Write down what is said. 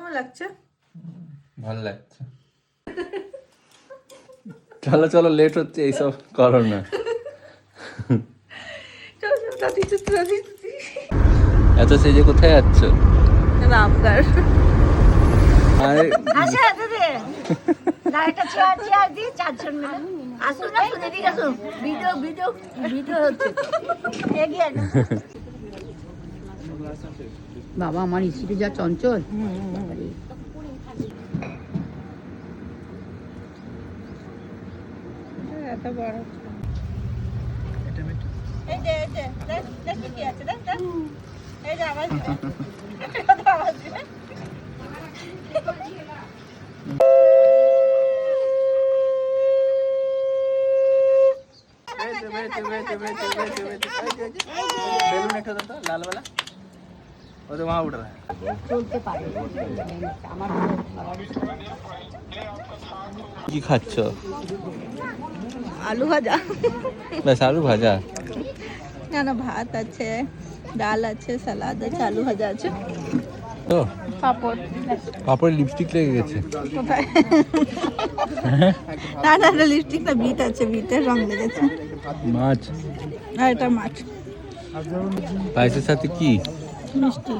কেমন লাগছে? ভালো লাগছে। চলো চলো, লেট হচ্ছে, এইসব করো না। এত সেজে কোথায় যাচ্ছ? রামগড়। আরে আচ্ছা দাদা একটা চেয়ার দি চারজন মিলে আসুন আসুন এদিকে আসুন ভিডিও ভিডিও ভিডিও হচ্ছে এগিয়ে আসুন বাবা আমার ইসিতে যা চঞ্চল এত বড় এই যে দেখ কি আছে দেখ এই যে আওয়াজ আওয়াজ চলতে পারে আমার কি খাচ্ছ? আলু ভাজা। ব্যাস আলু ভাজা? না না, ভাত আছে, ডাল আছে, সালাদ আছে, আলু ভাজা আছে, তো পাপড়। পাপড়ে লিপস্টিক লেগে গেছে। কোথায়? না না না, লিপস্টিক না, বিট আছে, বিটের রং লেগেছে। মাছ? আর এটা মাছ। পায়েসের সাথে কি? মিষ্টি।